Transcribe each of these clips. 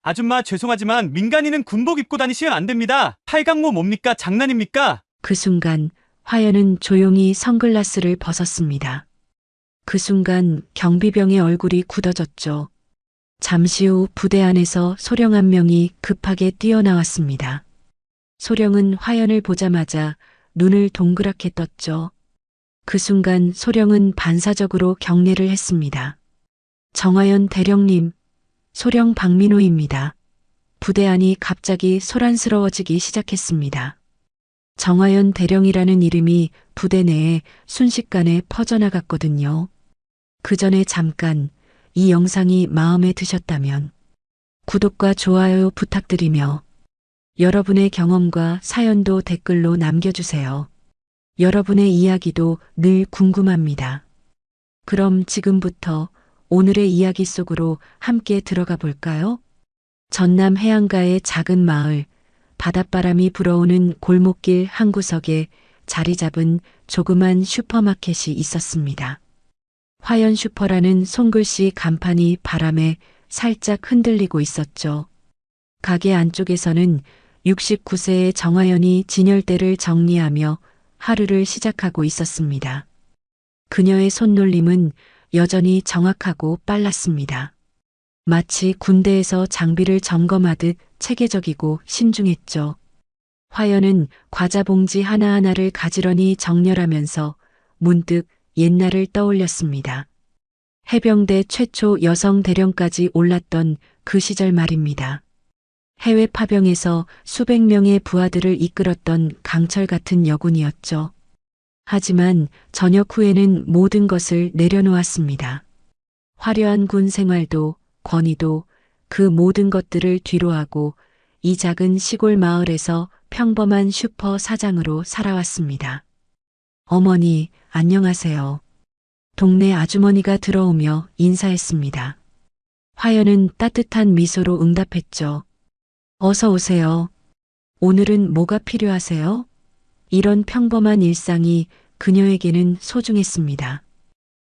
아줌마 죄송하지만 민간인은 군복 입고 다니시면 안 됩니다. 팔각모 뭡니까? 장난입니까? 그 순간 화연은 조용히 선글라스를 벗었습니다. 그 순간 경비병의 얼굴이 굳어졌죠. 잠시 후 부대 안에서 소령 한 명이 급하게 뛰어나왔습니다. 소령은 화연을 보자마자 눈을 동그랗게 떴죠. 그 순간 소령은 반사적으로 경례를 했습니다. 정화연 대령님, 소령 박민호입니다. 부대 안이 갑자기 소란스러워지기 시작했습니다. 정화연 대령이라는 이름이 부대 내에 순식간에 퍼져나갔거든요. 그 전에 잠깐 이 영상이 마음에 드셨다면 구독과 좋아요 부탁드리며 여러분의 경험과 사연도 댓글로 남겨주세요. 여러분의 이야기도 늘 궁금합니다. 그럼 지금부터 오늘의 이야기 속으로 함께 들어가 볼까요? 전남 해안가의 작은 마을, 바닷바람이 불어오는 골목길 한 구석에 자리 잡은 조그만 슈퍼마켓이 있었습니다. 화연 슈퍼라는 손글씨 간판이 바람에 살짝 흔들리고 있었죠. 가게 안쪽에서는 69세의 정화연이 진열대를 정리하며 하루를 시작하고 있었습니다. 그녀의 손놀림은 여전히 정확하고 빨랐습니다. 마치 군대에서 장비를 점검하듯 체계적이고 신중했죠. 화연은 과자 봉지 하나하나를 가지런히 정렬하면서 문득 옛날을 떠올렸습니다. 해병대 최초 여성 대령까지 올랐던 그 시절 말입니다. 해외 파병에서 수백 명의 부하들을 이끌었던 강철 같은 여군이었죠. 하지만 전역 후에는 모든 것을 내려놓았습니다. 화려한 군 생활도 권위도 그 모든 것들을 뒤로하고 이 작은 시골 마을에서 평범한 슈퍼 사장으로 살아왔습니다. 어머니, 안녕하세요. 동네 아주머니가 들어오며 인사했습니다. 화연은 따뜻한 미소로 응답했죠. 어서 오세요. 오늘은 뭐가 필요하세요? 이런 평범한 일상이 그녀에게는 소중했습니다.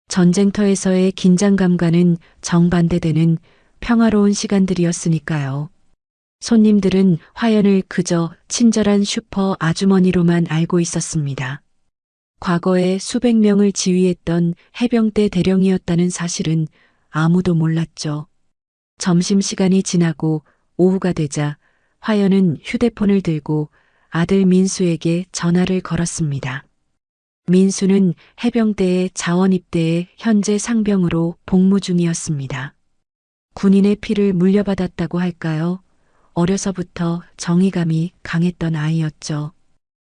전쟁터에서의 긴장감과는 정반대되는 평화로운 시간들이었으니까요. 손님들은 화연을 그저 친절한 슈퍼 아주머니로만 알고 있었습니다. 과거에 수백 명을 지휘했던 해병대 대령이었다는 사실은 아무도 몰랐죠. 점심시간이 지나고 오후가 되자 화연은 휴대폰을 들고 아들 민수에게 전화를 걸었습니다. 민수는 해병대의 자원입대에 현재 상병으로 복무 중이었습니다. 군인의 피를 물려받았다고 할까요? 어려서부터 정의감이 강했던 아이였죠.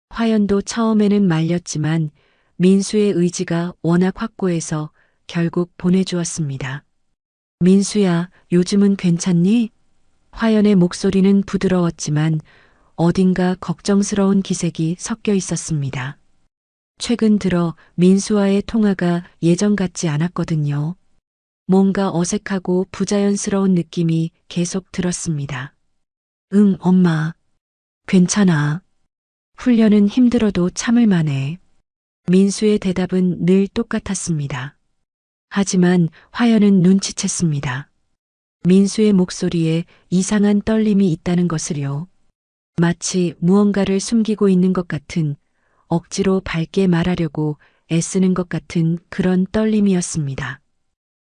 화연도 처음에는 말렸지만 민수의 의지가 워낙 확고해서 결국 보내주었습니다. 민수야, 요즘은 괜찮니? 화연의 목소리는 부드러웠지만 어딘가 걱정스러운 기색이 섞여 있었습니다. 최근 들어 민수와의 통화가 예전 같지 않았거든요. 뭔가 어색하고 부자연스러운 느낌이 계속 들었습니다. 응, 엄마. 괜찮아. 훈련은 힘들어도 참을 만해. 민수의 대답은 늘 똑같았습니다. 하지만 화연은 눈치챘습니다. 민수의 목소리에 이상한 떨림이 있다는 것을요. 마치 무언가를 숨기고 있는 것 같은, 억지로 밝게 말하려고 애쓰는 것 같은 그런 떨림이었습니다.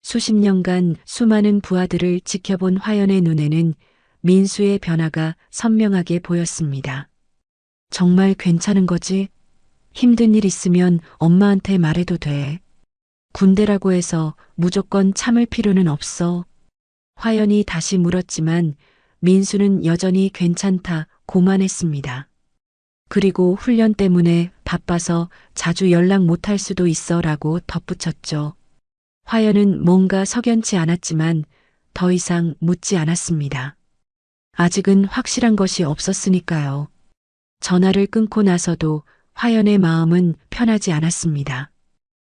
수십 년간 수많은 부하들을 지켜본 화연의 눈에는 민수의 변화가 선명하게 보였습니다. 정말 괜찮은 거지? 힘든 일 있으면 엄마한테 말해도 돼. 군대라고 해서 무조건 참을 필요는 없어. 화연이 다시 물었지만 민수는 여전히 괜찮다 고만했습니다. 그리고 훈련 때문에 바빠서 자주 연락 못할 수도 있어 라고 덧붙였죠. 화연은 뭔가 석연치 않았지만 더 이상 묻지 않았습니다. 아직은 확실한 것이 없었으니까요. 전화를 끊고 나서도 화연의 마음은 편하지 않았습니다.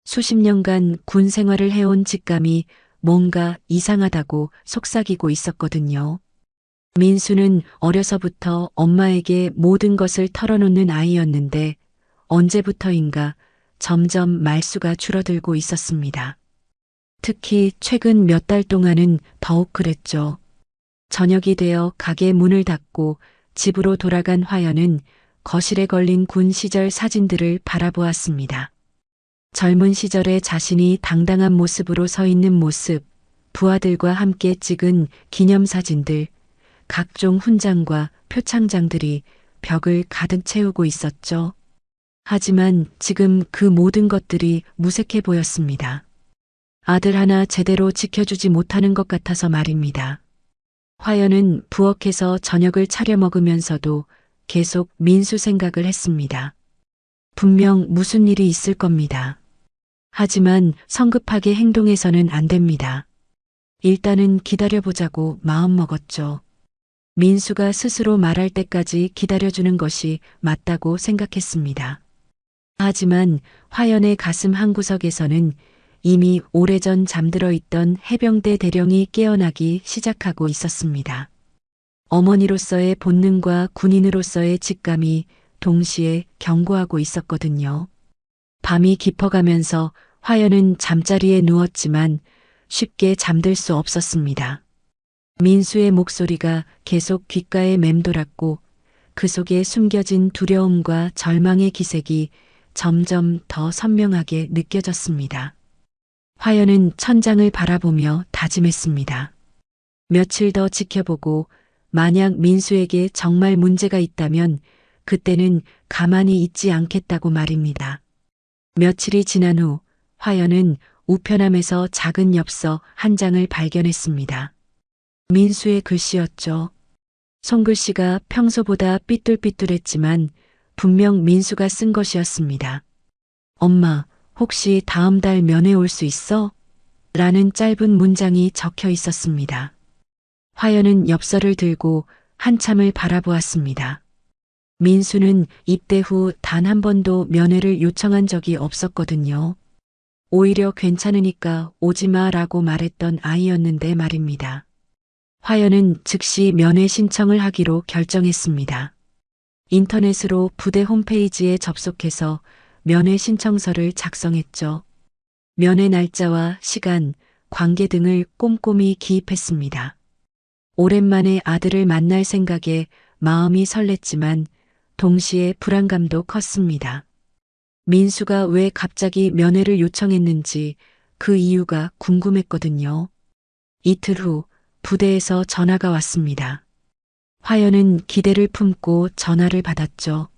수십 년간 군 생활을 해온 직감이 뭔가 이상하다고 속삭이고 있었거든요. 민수는 어려서부터 엄마에게 모든 것을 털어놓는 아이였는데 언제부터인가 점점 말수가 줄어들고 있었습니다. 특히 최근 몇 달 동안은 더욱 그랬죠. 저녁이 되어 가게 문을 닫고 집으로 돌아간 화연은 거실에 걸린 군 시절 사진들을 바라보았습니다. 젊은 시절의 자신이 당당한 모습으로 서 있는 모습, 부하들과 함께 찍은 기념사진들, 각종 훈장과 표창장들이 벽을 가득 채우고 있었죠. 하지만 지금 그 모든 것들이 무색해 보였습니다. 아들 하나 제대로 지켜주지 못하는 것 같아서 말입니다. 화연은 부엌에서 저녁을 차려 먹으면서도 계속 민수 생각을 했습니다. 분명 무슨 일이 있을 겁니다. 하지만 성급하게 행동해서는 안 됩니다. 일단은 기다려보자고 마음먹었죠. 민수가 스스로 말할 때까지 기다려주는 것이 맞다고 생각했습니다. 하지만 화연의 가슴 한구석에서는 이미 오래전 잠들어 있던 해병대 대령이 깨어나기 시작하고 있었습니다. 어머니로서의 본능과 군인으로서의 직감이 동시에 경고하고 있었거든요. 밤이 깊어가면서 화연은 잠자리에 누웠지만 쉽게 잠들 수 없었습니다. 민수의 목소리가 계속 귓가에 맴돌았고 그 속에 숨겨진 두려움과 절망의 기색이 점점 더 선명하게 느껴졌습니다. 화연은 천장을 바라보며 다짐했습니다. 며칠 더 지켜보고 만약 민수에게 정말 문제가 있다면 그때는 가만히 있지 않겠다고 말입니다. 며칠이 지난 후 화연은 우편함에서 작은 엽서 한 장을 발견했습니다. 민수의 글씨였죠. 손글씨가 평소보다 삐뚤삐뚤했지만 분명 민수가 쓴 것이었습니다. 엄마, 혹시 다음 달 면회 올 수 있어? 라는 짧은 문장이 적혀 있었습니다. 화연은 엽서를 들고 한참을 바라보았습니다. 민수는 입대 후 단 한 번도 면회를 요청한 적이 없었거든요. 오히려 괜찮으니까 오지 마라고 말했던 아이였는데 말입니다. 화연은 즉시 면회 신청을 하기로 결정했습니다. 인터넷으로 부대 홈페이지에 접속해서 면회 신청서를 작성했죠. 면회 날짜와 시간, 관계 등을 꼼꼼히 기입했습니다. 오랜만에 아들을 만날 생각에 마음이 설렜지만 동시에 불안감도 컸습니다. 민수가 왜 갑자기 면회를 요청했는지 그 이유가 궁금했거든요. 이틀 후 부대에서 전화가 왔습니다. 화연은 기대를 품고 전화를 받았죠.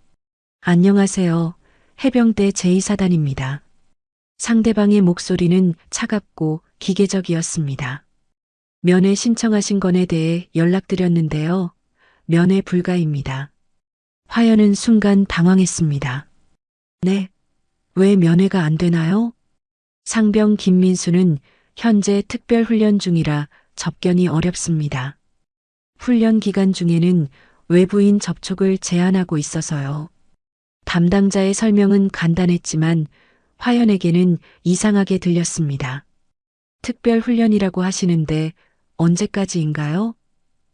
안녕하세요. 해병대 제2사단입니다. 상대방의 목소리는 차갑고 기계적이었습니다. 면회 신청하신 건에 대해 연락드렸는데요. 면회 불가입니다. 화연은 순간 당황했습니다. 네, 왜 면회가 안 되나요? 상병 김민수는 현재 특별훈련 중이라 접견이 어렵습니다. 훈련 기간 중에는 외부인 접촉을 제한하고 있어서요. 담당자의 설명은 간단했지만 화연에게는 이상하게 들렸습니다. 특별훈련이라고 하시는데 언제까지인가요?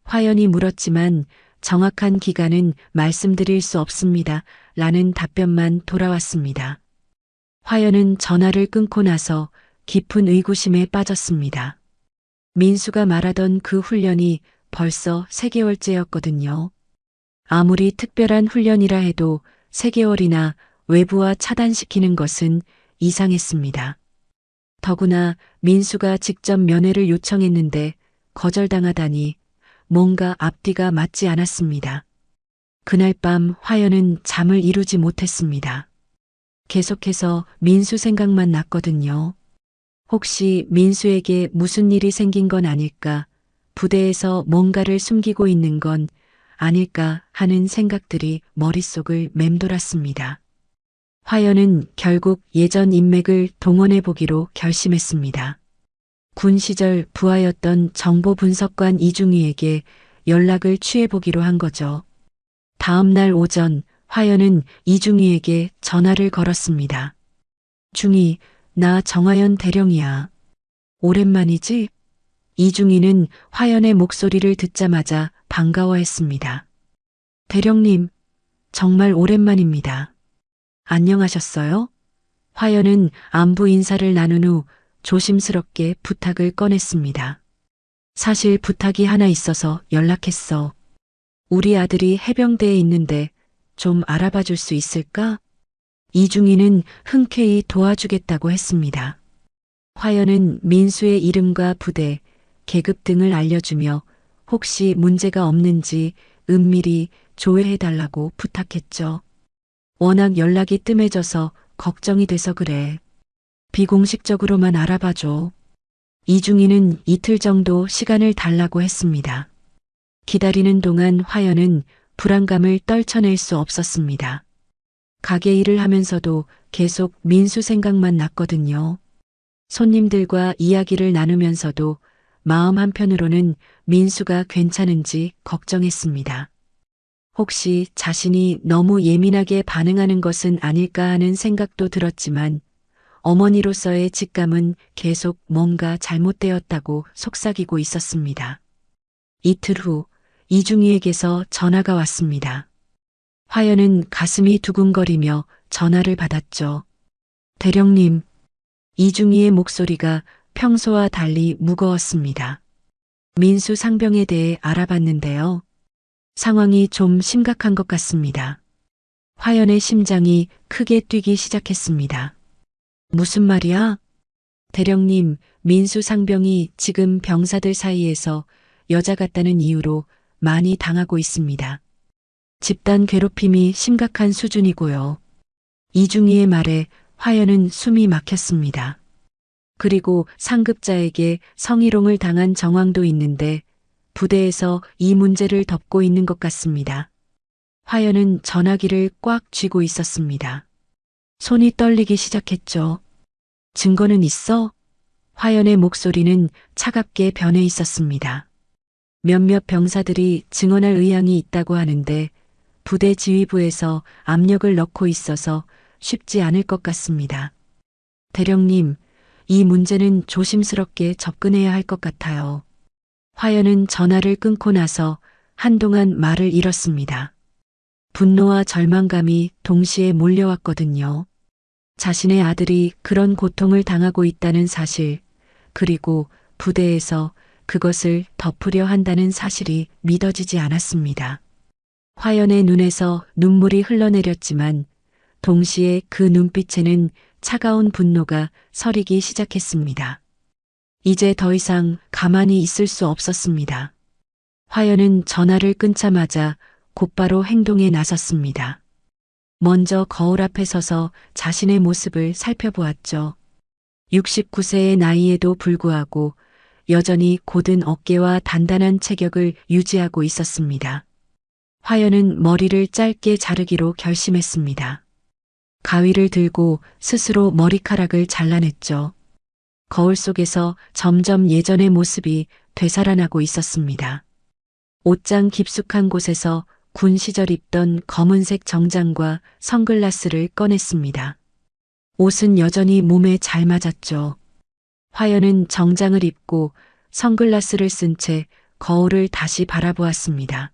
화연이 물었지만 정확한 기간은 말씀드릴 수 없습니다. 라는 답변만 돌아왔습니다. 화연은 전화를 끊고 나서 깊은 의구심에 빠졌습니다. 민수가 말하던 그 훈련이 벌써 3개월째였거든요. 아무리 특별한 훈련이라 해도 3개월이나 외부와 차단시키는 것은 이상했습니다. 더구나 민수가 직접 면회를 요청했는데 거절당하다니 뭔가 앞뒤가 맞지 않았습니다. 그날 밤 화연은 잠을 이루지 못했습니다. 계속해서 민수 생각만 났거든요. 혹시 민수에게 무슨 일이 생긴 건 아닐까, 부대에서 뭔가를 숨기고 있는 건 아닐까 하는 생각들이 머릿속을 맴돌았습니다. 화연은 결국 예전 인맥을 동원해 보기로 결심했습니다. 군 시절 부하였던 정보분석관 이중희에게 연락을 취해보기로 한 거죠. 다음 날 오전 화연은 이중희에게 전화를 걸었습니다. 중희, 나 정화연 대령이야. 오랜만이지? 이중희는 화연의 목소리를 듣자마자 반가워했습니다. 대령님, 정말 오랜만입니다. 안녕하셨어요? 화연은 안부 인사를 나눈 후 조심스럽게 부탁을 꺼냈습니다. 사실 부탁이 하나 있어서 연락했어. 우리 아들이 해병대에 있는데 좀 알아봐 줄 수 있을까? 이중희는 흔쾌히 도와주겠다고 했습니다. 화연은 민수의 이름과 부대, 계급 등을 알려주며 혹시 문제가 없는지 은밀히 조회해달라고 부탁했죠. 워낙 연락이 뜸해져서 걱정이 돼서 그래. 비공식적으로만 알아봐줘. 이중희는 이틀 정도 시간을 달라고 했습니다. 기다리는 동안 화연은 불안감을 떨쳐낼 수 없었습니다. 가게 일을 하면서도 계속 민수 생각만 났거든요. 손님들과 이야기를 나누면서도 마음 한편으로는 민수가 괜찮은지 걱정했습니다. 혹시 자신이 너무 예민하게 반응하는 것은 아닐까 하는 생각도 들었지만 어머니로서의 직감은 계속 뭔가 잘못되었다고 속삭이고 있었습니다. 이틀 후 이중희에게서 전화가 왔습니다. 화연은 가슴이 두근거리며 전화를 받았죠. 대령님, 이중희의 목소리가 평소와 달리 무거웠습니다. 민수 상병에 대해 알아봤는데요. 상황이 좀 심각한 것 같습니다. 화연의 심장이 크게 뛰기 시작했습니다. 무슨 말이야? 대령님, 민수 상병이 지금 병사들 사이에서 여자 같다는 이유로 많이 당하고 있습니다. 집단 괴롭힘이 심각한 수준이고요. 이중희의 말에 화연은 숨이 막혔습니다. 그리고 상급자에게 성희롱을 당한 정황도 있는데 부대에서 이 문제를 덮고 있는 것 같습니다. 화연은 전화기를 꽉 쥐고 있었습니다. 손이 떨리기 시작했죠. 증거는 있어? 화연의 목소리는 차갑게 변해 있었습니다. 몇몇 병사들이 증언할 의향이 있다고 하는데 부대 지휘부에서 압력을 넣고 있어서 쉽지 않을 것 같습니다. 대령님, 이 문제는 조심스럽게 접근해야 할 것 같아요. 화연은 전화를 끊고 나서 한동안 말을 잃었습니다. 분노와 절망감이 동시에 몰려왔거든요. 자신의 아들이 그런 고통을 당하고 있다는 사실, 그리고 부대에서 그것을 덮으려 한다는 사실이 믿어지지 않았습니다. 화연의 눈에서 눈물이 흘러내렸지만 동시에 그 눈빛에는 차가운 분노가 서리기 시작했습니다. 이제 더 이상 가만히 있을 수 없었습니다. 화연은 전화를 끊자마자 곧바로 행동에 나섰습니다. 먼저 거울 앞에 서서 자신의 모습을 살펴보았죠. 69세의 나이에도 불구하고 여전히 곧은 어깨와 단단한 체격을 유지하고 있었습니다. 화연은 머리를 짧게 자르기로 결심했습니다. 가위를 들고 스스로 머리카락을 잘라냈죠. 거울 속에서 점점 예전의 모습이 되살아나고 있었습니다. 옷장 깊숙한 곳에서 군 시절 입던 검은색 정장과 선글라스를 꺼냈습니다. 옷은 여전히 몸에 잘 맞았죠. 화연은 정장을 입고 선글라스를 쓴 채 거울을 다시 바라보았습니다.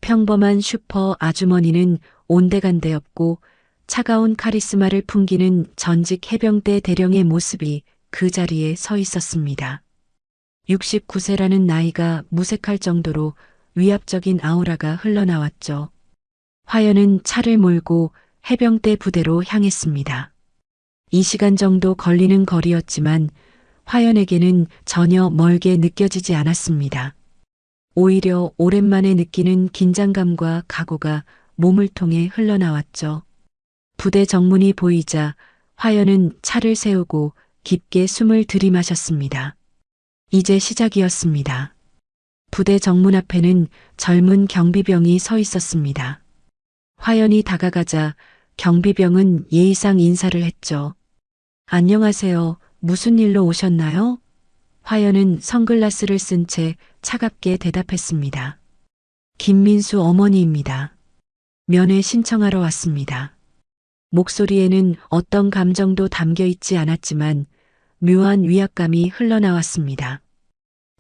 평범한 슈퍼 아주머니는 온데간데 없고 차가운 카리스마를 풍기는 전직 해병대 대령의 모습이 그 자리에 서 있었습니다. 69세라는 나이가 무색할 정도로 위압적인 아우라가 흘러나왔죠. 화연은 차를 몰고 해병대 부대로 향했습니다. 2시간 정도 걸리는 거리였지만 화연에게는 전혀 멀게 느껴지지 않았습니다. 오히려 오랜만에 느끼는 긴장감과 각오가 몸을 통해 흘러나왔죠. 부대 정문이 보이자 화연은 차를 세우고 깊게 숨을 들이마셨습니다. 이제 시작이었습니다. 부대 정문 앞에는 젊은 경비병이 서 있었습니다. 화연이 다가가자 경비병은 예의상 인사를 했죠. 안녕하세요. 무슨 일로 오셨나요? 화연은 선글라스를 쓴 채 차갑게 대답했습니다. 김민수 어머니입니다. 면회 신청하러 왔습니다. 목소리에는 어떤 감정도 담겨 있지 않았지만 묘한 위압감이 흘러나왔습니다.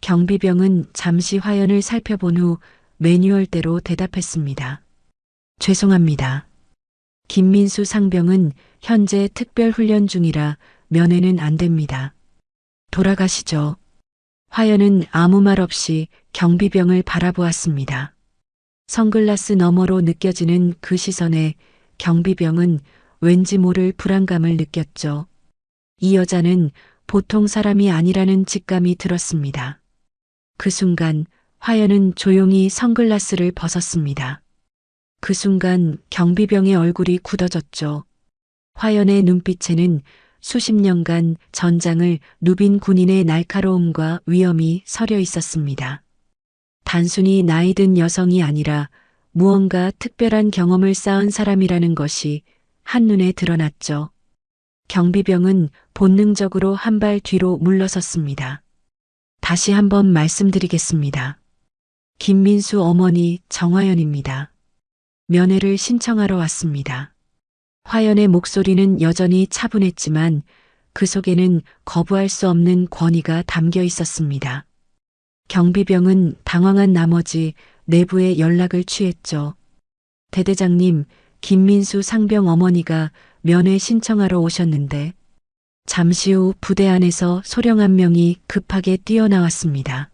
경비병은 잠시 화연을 살펴본 후 매뉴얼대로 대답했습니다. 죄송합니다. 김민수 상병은 현재 특별훈련 중이라 면회는 안 됩니다. 돌아가시죠. 화연은 아무 말 없이 경비병을 바라보았습니다. 선글라스 너머로 느껴지는 그 시선에 경비병은 왠지 모를 불안감을 느꼈죠. 이 여자는 보통 사람이 아니라는 직감이 들었습니다. 그 순간 화연은 조용히 선글라스를 벗었습니다. 그 순간 경비병의 얼굴이 굳어졌죠. 화연의 눈빛에는 수십 년간 전장을 누빈 군인의 날카로움과 위엄이 서려 있었습니다. 단순히 나이든 여성이 아니라 무언가 특별한 경험을 쌓은 사람이라는 것이 한눈에 드러났죠. 경비병은 본능적으로 한 발 뒤로 물러섰습니다. 다시 한번 말씀드리겠습니다. 김민수 어머니 정화연입니다. 면회를 신청하러 왔습니다. 화연의 목소리는 여전히 차분했지만 그 속에는 거부할 수 없는 권위가 담겨 있었습니다. 경비병은 당황한 나머지 내부에 연락을 취했죠. 대대장님, 김민수 상병 어머니가 면회 신청하러 오셨는데 잠시 후 부대 안에서 소령 한 명이 급하게 뛰어나왔습니다.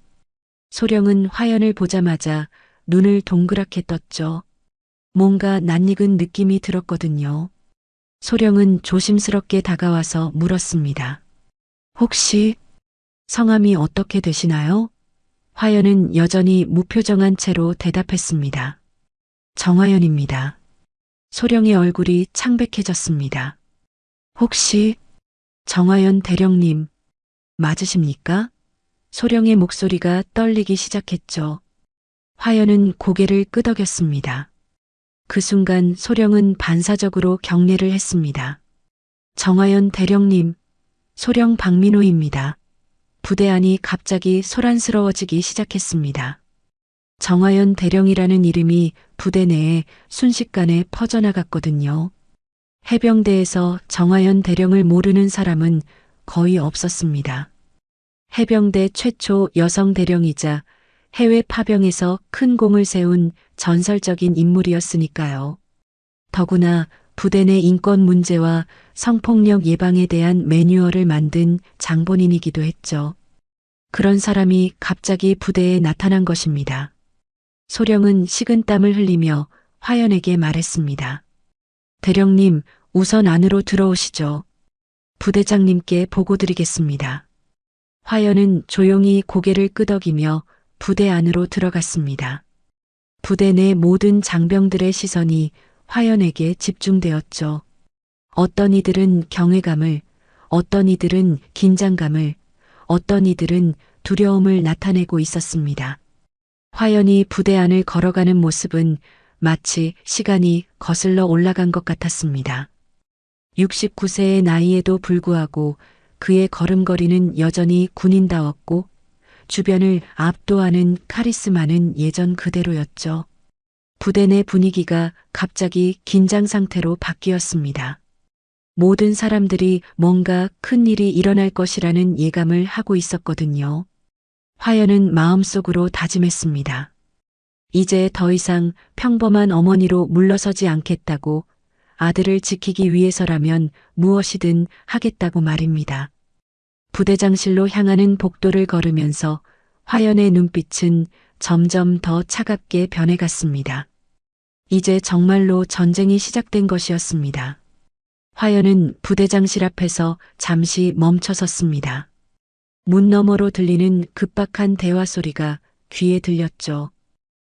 소령은 화연을 보자마자 눈을 동그랗게 떴죠. 뭔가 낯익은 느낌이 들었거든요. 소령은 조심스럽게 다가와서 물었습니다. 혹시 성함이 어떻게 되시나요? 화연은 여전히 무표정한 채로 대답했습니다. 정화연입니다. 소령의 얼굴이 창백해졌습니다. 혹시 정화연 대령님 맞으십니까? 소령의 목소리가 떨리기 시작했죠. 화연은 고개를 끄덕였습니다. 그 순간 소령은 반사적으로 경례를 했습니다. 정화연 대령님, 소령 박민호입니다. 부대 안이 갑자기 소란스러워지기 시작했습니다. 정화연 대령이라는 이름이 부대 내에 순식간에 퍼져나갔거든요. 해병대에서 정화연 대령을 모르는 사람은 거의 없었습니다. 해병대 최초 여성 대령이자 해외 파병에서 큰 공을 세운 전설적인 인물이었으니까요. 더구나 부대 내 인권 문제와 성폭력 예방에 대한 매뉴얼을 만든 장본인이기도 했죠. 그런 사람이 갑자기 부대에 나타난 것입니다. 소령은 식은땀을 흘리며 화연에게 말했습니다. 대령님, 우선 안으로 들어오시죠. 부대장님께 보고드리겠습니다. 화연은 조용히 고개를 끄덕이며 부대 안으로 들어갔습니다. 부대 내 모든 장병들의 시선이 화연에게 집중되었죠. 어떤 이들은 경외감을, 어떤 이들은 긴장감을, 어떤 이들은 두려움을 나타내고 있었습니다. 화연이 부대 안을 걸어가는 모습은 마치 시간이 거슬러 올라간 것 같았습니다. 69세의 나이에도 불구하고 그의 걸음걸이는 여전히 군인다웠고 주변을 압도하는 카리스마는 예전 그대로였죠. 부대 내 분위기가 갑자기 긴장 상태로 바뀌었습니다. 모든 사람들이 뭔가 큰 일이 일어날 것이라는 예감을 하고 있었거든요. 화연은 마음속으로 다짐했습니다. 이제 더 이상 평범한 어머니로 물러서지 않겠다고, 아들을 지키기 위해서라면 무엇이든 하겠다고 말입니다. 부대장실로 향하는 복도를 걸으면서 화연의 눈빛은 점점 더 차갑게 변해갔습니다. 이제 정말로 전쟁이 시작된 것이었습니다. 화연은 부대장실 앞에서 잠시 멈춰섰습니다. 문 너머로 들리는 급박한 대화 소리가 귀에 들렸죠.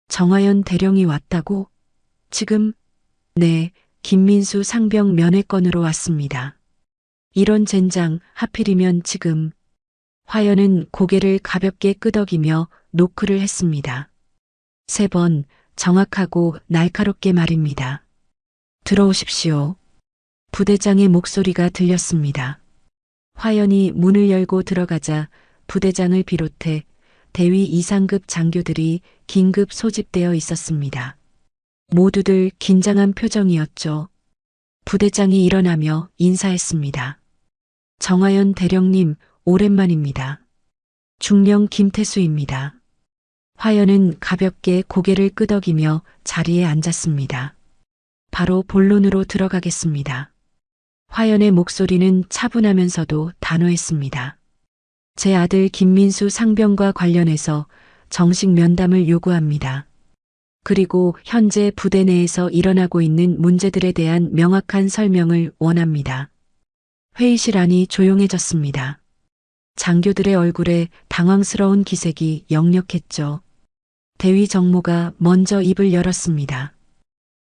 정화연 대령이 왔다고? 지금? 네, 김민수 상병 면회건으로 왔습니다. 이런 젠장, 하필이면 지금. 화연은 고개를 가볍게 끄덕이며 노크를 했습니다. 3번, 정확하고 날카롭게 말입니다. 들어오십시오. 부대장의 목소리가 들렸습니다. 화연이 문을 열고 들어가자 부대장을 비롯해 대위 이상급 장교들이 긴급 소집되어 있었습니다. 모두들 긴장한 표정이었죠. 부대장이 일어나며 인사했습니다. 정화연 대령님, 오랜만입니다. 중령 김태수입니다. 화연은 가볍게 고개를 끄덕이며 자리에 앉았습니다. 바로 본론으로 들어가겠습니다. 화연의 목소리는 차분하면서도 단호했습니다. 제 아들 김민수 상병과 관련해서 정식 면담을 요구합니다. 그리고 현재 부대 내에서 일어나고 있는 문제들에 대한 명확한 설명을 원합니다. 회의실 안이 조용해졌습니다. 장교들의 얼굴에 당황스러운 기색이 역력했죠. 대위 정모가 먼저 입을 열었습니다.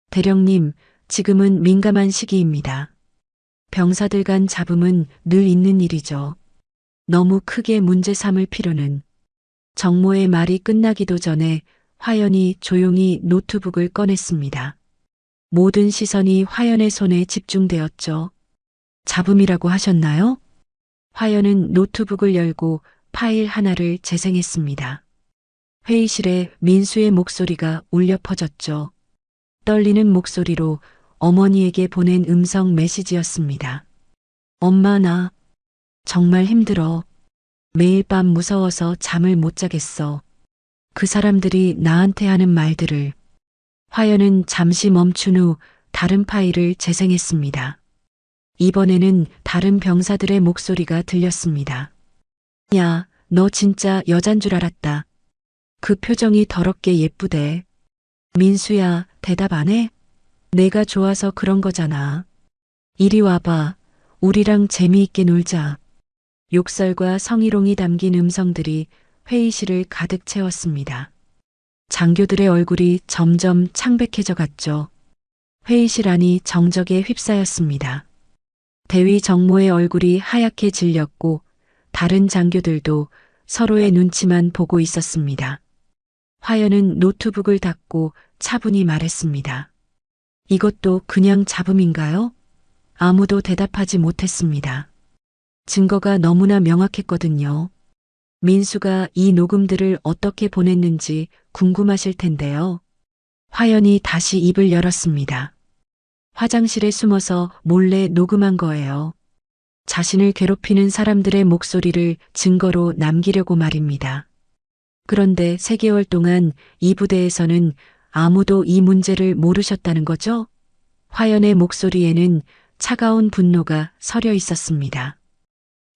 대령님, 지금은 민감한 시기입니다. 병사들 간 잡음은 늘 있는 일이죠. 너무 크게 문제 삼을 필요는. 정모의 말이 끝나기도 전에 화연이 조용히 노트북을 꺼냈습니다. 모든 시선이 화연의 손에 집중되었죠. 잡음이라고 하셨나요? 화연은 노트북을 열고 파일 하나를 재생했습니다. 회의실에 민수의 목소리가 울려 퍼졌죠. 떨리는 목소리로 어머니에게 보낸 음성 메시지였습니다. 엄마, 나 정말 힘들어. 매일 밤 무서워서 잠을 못 자겠어. 그 사람들이 나한테 하는 말들을. 화연은 잠시 멈춘 후 다른 파일을 재생했습니다. 이번에는 다른 병사들의 목소리가 들렸습니다. 야, 너 진짜 여잔 줄 알았다. 그 표정이 더럽게 예쁘대. 민수야, 대답 안 해? 내가 좋아서 그런 거잖아. 이리 와봐. 우리랑 재미있게 놀자. 욕설과 성희롱이 담긴 음성들이 회의실을 가득 채웠습니다. 장교들의 얼굴이 점점 창백해져 갔죠. 회의실 안이 정적에 휩싸였습니다. 대위 정모의 얼굴이 하얗게 질렸고 다른 장교들도 서로의 눈치만 보고 있었습니다. 화연은 노트북을 닫고 차분히 말했습니다. 이것도 그냥 잡음인가요? 아무도 대답하지 못했습니다. 증거가 너무나 명확했거든요. 민수가 이 녹음들을 어떻게 보냈는지 궁금하실 텐데요. 화연이 다시 입을 열었습니다. 화장실에 숨어서 몰래 녹음한 거예요. 자신을 괴롭히는 사람들의 목소리를 증거로 남기려고 말입니다. 그런데 3개월 동안 이 부대에서는 아무도 이 문제를 모르셨다는 거죠? 화연의 목소리에는 차가운 분노가 서려 있었습니다.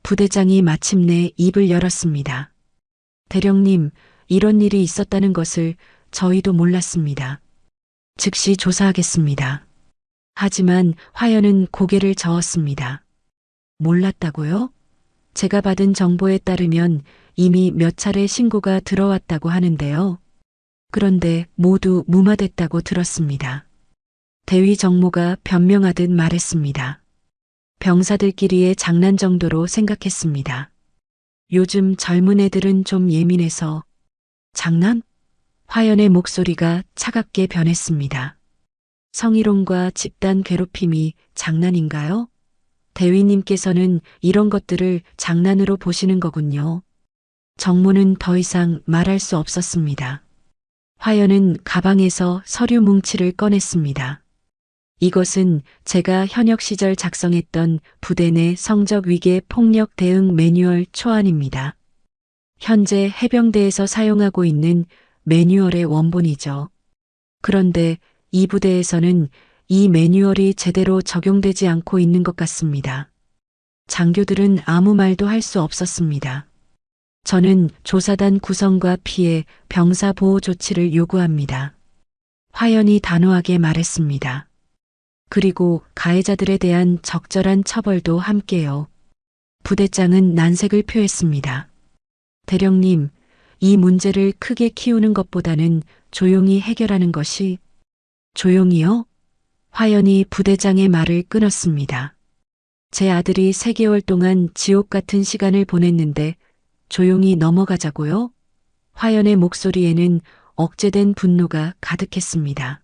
부대장이 마침내 입을 열었습니다. 대령님, 이런 일이 있었다는 것을 저희도 몰랐습니다. 즉시 조사하겠습니다. 하지만 화연은 고개를 저었습니다. 몰랐다고요? 제가 받은 정보에 따르면 이미 몇 차례 신고가 들어왔다고 하는데요. 그런데 모두 무마됐다고 들었습니다. 대위 정모가 변명하듯 말했습니다. 병사들끼리의 장난 정도로 생각했습니다. 요즘 젊은 애들은 좀 예민해서. 장난? 화연의 목소리가 차갑게 변했습니다. 성희롱과 집단 괴롭힘이 장난인가요? 대위님께서는 이런 것들을 장난으로 보시는 거군요. 정모는 더 이상 말할 수 없었습니다. 화연은 가방에서 서류 뭉치를 꺼냈습니다. 이것은 제가 현역 시절 작성했던 부대 내 성적 위계 폭력 대응 매뉴얼 초안입니다. 현재 해병대에서 사용하고 있는 매뉴얼의 원본이죠. 그런데 이 부대에서는 이 매뉴얼이 제대로 적용되지 않고 있는 것 같습니다. 장교들은 아무 말도 할 수 없었습니다. 저는 조사단 구성과 피해 병사 보호 조치를 요구합니다. 화연이 단호하게 말했습니다. 그리고 가해자들에 대한 적절한 처벌도 함께요. 부대장은 난색을 표했습니다. 대령님, 이 문제를 크게 키우는 것보다는 조용히 해결하는 것이. 조용히요? 화연이 부대장의 말을 끊었습니다. 제 아들이 3개월 동안 지옥 같은 시간을 보냈는데 조용히 넘어가자고요? 화연의 목소리에는 억제된 분노가 가득했습니다.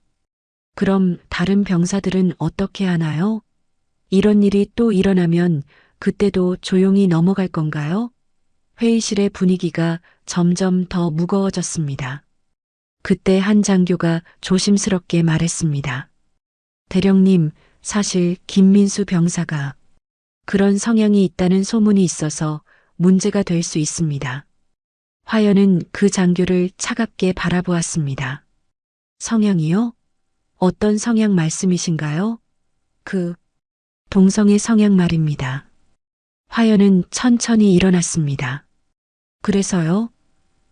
그럼 다른 병사들은 어떻게 하나요? 이런 일이 또 일어나면 그때도 조용히 넘어갈 건가요? 회의실의 분위기가 점점 더 무거워졌습니다. 그때 한 장교가 조심스럽게 말했습니다. 대령님, 사실 김민수 병사가 그런 성향이 있다는 소문이 있어서 문제가 될 수 있습니다. 화연은 그 장교를 차갑게 바라보았습니다. 성향이요? 어떤 성향 말씀이신가요? 동성의 성향 말입니다. 화연은 천천히 일어났습니다. 그래서요?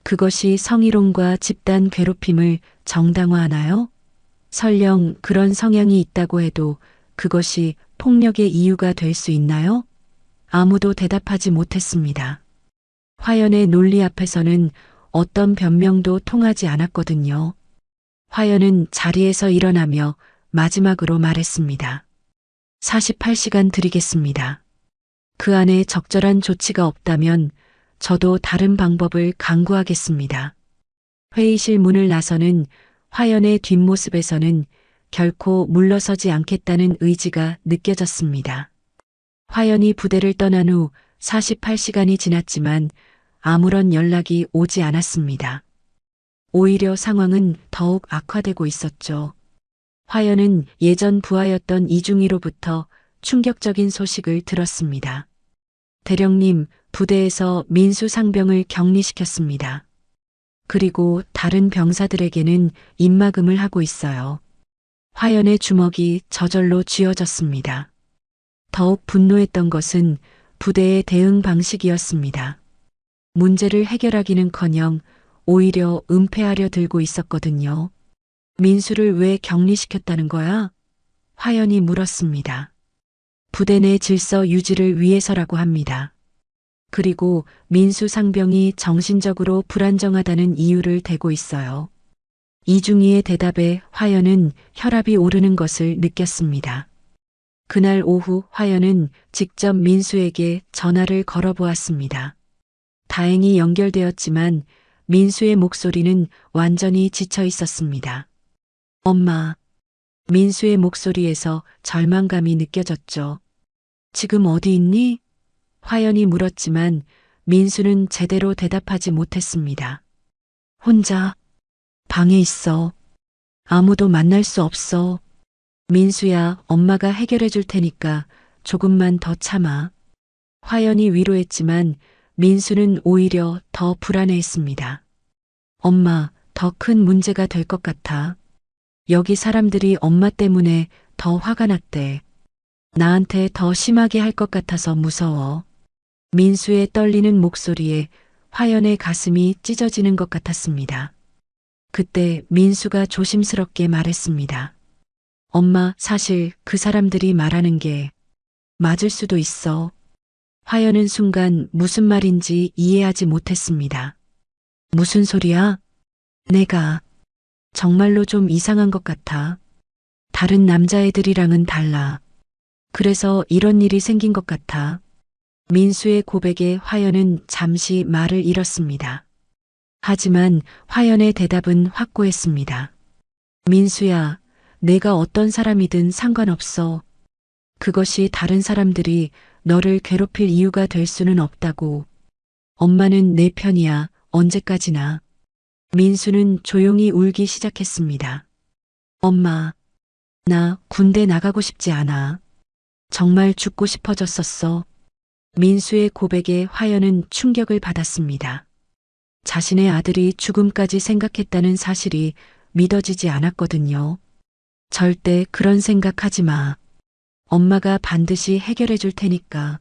그것이 성희롱과 집단 괴롭힘을 정당화하나요? 설령 그런 성향이 있다고 해도 그것이 폭력의 이유가 될 수 있나요? 아무도 대답하지 못했습니다. 화연의 논리 앞에서는 어떤 변명도 통하지 않았거든요. 화연은 자리에서 일어나며 마지막으로 말했습니다. 48시간 드리겠습니다. 그 안에 적절한 조치가 없다면 저도 다른 방법을 강구하겠습니다. 회의실 문을 나서는 화연의 뒷모습에서는 결코 물러서지 않겠다는 의지가 느껴졌습니다. 화연이 부대를 떠난 후 48시간이 지났지만 아무런 연락이 오지 않았습니다. 오히려 상황은 더욱 악화되고 있었죠. 화연은 예전 부하였던 이중희로부터 충격적인 소식을 들었습니다. 대령님, 부대에서 민수 상병을 격리시켰습니다. 그리고 다른 병사들에게는 입막음을 하고 있어요. 화연의 주먹이 저절로 쥐어졌습니다. 더욱 분노했던 것은 부대의 대응 방식이었습니다. 문제를 해결하기는커녕 오히려 은폐하려 들고 있었거든요. 민수를 왜 격리시켰다는 거야? 화연이 물었습니다. 부대 내 질서 유지를 위해서라고 합니다. 그리고 민수 상병이 정신적으로 불안정하다는 이유를 대고 있어요. 이중희의 대답에 화연은 혈압이 오르는 것을 느꼈습니다. 그날 오후 화연은 직접 민수에게 전화를 걸어보았습니다. 다행히 연결되었지만 민수의 목소리는 완전히 지쳐 있었습니다. 엄마. 민수의 목소리에서 절망감이 느껴졌죠. 지금 어디 있니? 화연이 물었지만 민수는 제대로 대답하지 못했습니다. 혼자 방에 있어. 아무도 만날 수 없어. 민수야, 엄마가 해결해 줄 테니까 조금만 더 참아. 화연이 위로했지만 민수는 오히려 더 불안해했습니다. 엄마, 더 큰 문제가 될 것 같아. 여기 사람들이 엄마 때문에 더 화가 났대. 나한테 더 심하게 할 것 같아서 무서워. 민수의 떨리는 목소리에 화연의 가슴이 찢어지는 것 같았습니다. 그때 민수가 조심스럽게 말했습니다. 엄마, 사실 그 사람들이 말하는 게 맞을 수도 있어. 화연은 순간 무슨 말인지 이해하지 못했습니다. 무슨 소리야? 내가 정말로 좀 이상한 것 같아. 다른 남자애들이랑은 달라. 그래서 이런 일이 생긴 것 같아. 민수의 고백에 화연은 잠시 말을 잃었습니다. 하지만 화연의 대답은 확고했습니다. 민수야, 내가 어떤 사람이든 상관없어. 그것이 다른 사람들이 너를 괴롭힐 이유가 될 수는 없다고. 엄마는 내 편이야, 언제까지나. 민수는 조용히 울기 시작했습니다. 엄마, 나 군대 나가고 싶지 않아. 정말 죽고 싶어졌었어. 민수의 고백에 화연은 충격을 받았습니다. 자신의 아들이 죽음까지 생각했다는 사실이 믿어지지 않았거든요. 절대 그런 생각하지 마. 엄마가 반드시 해결해 줄 테니까.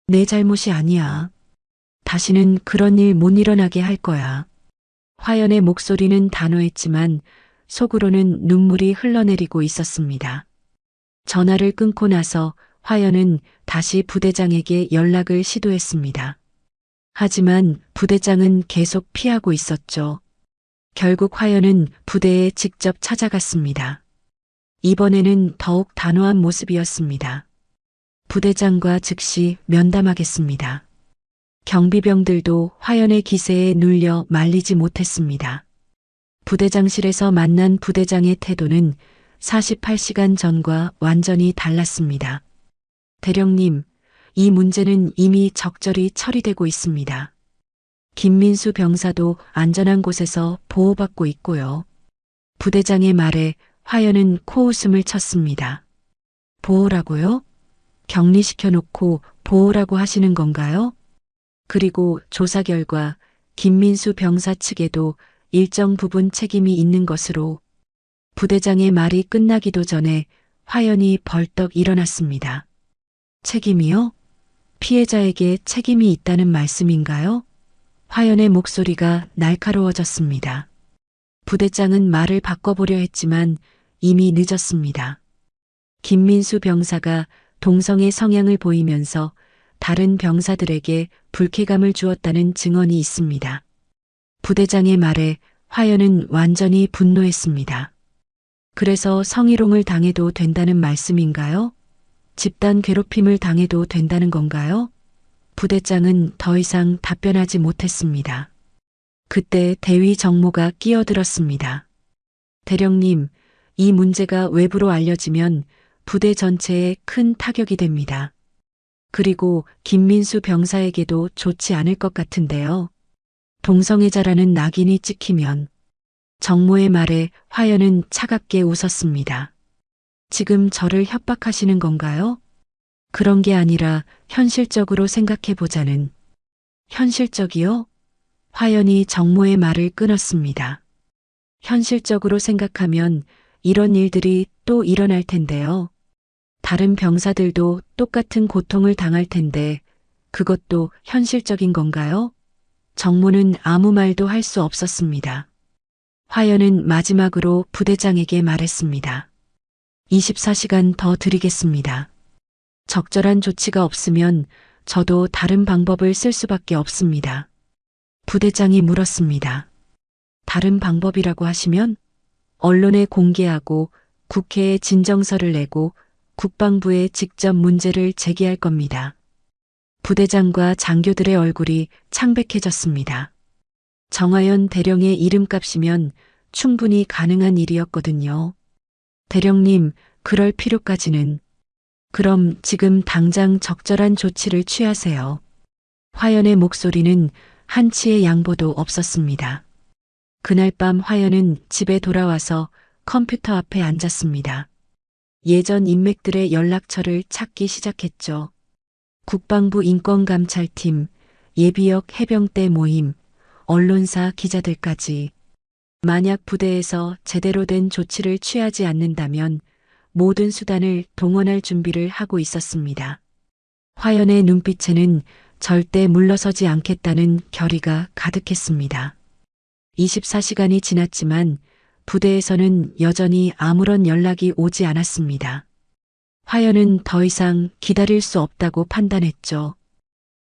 내 잘못이 아니야. 다시는 그런 일 못 일어나게 할 거야. 화연의 목소리는 단호했지만 속으로는 눈물이 흘러내리고 있었습니다. 전화를 끊고 나서 화연은 다시 부대장에게 연락을 시도했습니다. 하지만 부대장은 계속 피하고 있었죠. 결국 화연은 부대에 직접 찾아갔습니다. 이번에는 더욱 단호한 모습이었습니다. 부대장과 즉시 면담하겠습니다. 경비병들도 화연의 기세에 눌려 말리지 못했습니다. 부대장실에서 만난 부대장의 태도는 48시간 전과 완전히 달랐습니다. 대령님, 이 문제는 이미 적절히 처리되고 있습니다. 김민수 병사도 안전한 곳에서 보호받고 있고요. 부대장의 말에 화연은 코웃음을 쳤습니다. 보호라고요? 격리시켜놓고 보호라고 하시는 건가요? 그리고 조사 결과 김민수 병사 측에도 일정 부분 책임이 있는 것으로. 부대장의 말이 끝나기도 전에 화연이 벌떡 일어났습니다. 책임이요? 피해자에게 책임이 있다는 말씀인가요? 화연의 목소리가 날카로워졌습니다. 부대장은 말을 바꿔보려 했지만 이미 늦었습니다. 김민수 병사가 동성의 성향을 보이면서 다른 병사들에게 불쾌감을 주었다는 증언이 있습니다. 부대장의 말에 화연은 완전히 분노했습니다. 그래서 성희롱을 당해도 된다는 말씀인가요? 집단 괴롭힘을 당해도 된다는 건가요? 부대장은 더 이상 답변하지 못했습니다. 그때 대위 정모가 끼어들었습니다. 대령님, 이 문제가 외부로 알려지면 부대 전체에 큰 타격이 됩니다. 그리고 김민수 병사에게도 좋지 않을 것 같은데요. 동성애자라는 낙인이 찍히면 정모의 말에 화연은 차갑게 웃었습니다. 지금 저를 협박하시는 건가요? 그런 게 아니라 현실적으로 생각해 보자는. 현실적이요? 화연이 정모의 말을 끊었습니다. 현실적으로 생각하면 이런 일들이 또 일어날 텐데요. 다른 병사들도 똑같은 고통을 당할 텐데 그것도 현실적인 건가요? 정모는 아무 말도 할 수 없었습니다. 화연은 마지막으로 부대장에게 말했습니다. 24시간 더 드리겠습니다. 적절한 조치가 없으면 저도 다른 방법을 쓸 수밖에 없습니다. 부대장이 물었습니다. 다른 방법이라고 하시면 언론에 공개하고 국회에 진정서를 내고 국방부에 직접 문제를 제기할 겁니다. 부대장과 장교들의 얼굴이 창백해졌습니다. 정하연 대령의 이름값이면 충분히 가능한 일이었거든요. 대령님, 그럴 필요까지는. 그럼 지금 당장 적절한 조치를 취하세요. 화연의 목소리는 한치의 양보도 없었습니다. 그날 밤 화연은 집에 돌아와서 컴퓨터 앞에 앉았습니다. 예전 인맥들의 연락처를 찾기 시작했죠. 국방부 인권감찰팀, 예비역 해병대 모임, 언론사 기자들까지. 만약 부대에서 제대로 된 조치를 취하지 않는다면 모든 수단을 동원할 준비를 하고 있었습니다. 화연의 눈빛에는 절대 물러서지 않겠다는 결의가 가득했습니다. 24시간이 지났지만 부대에서는 여전히 아무런 연락이 오지 않았습니다. 화연은 더 이상 기다릴 수 없다고 판단했죠.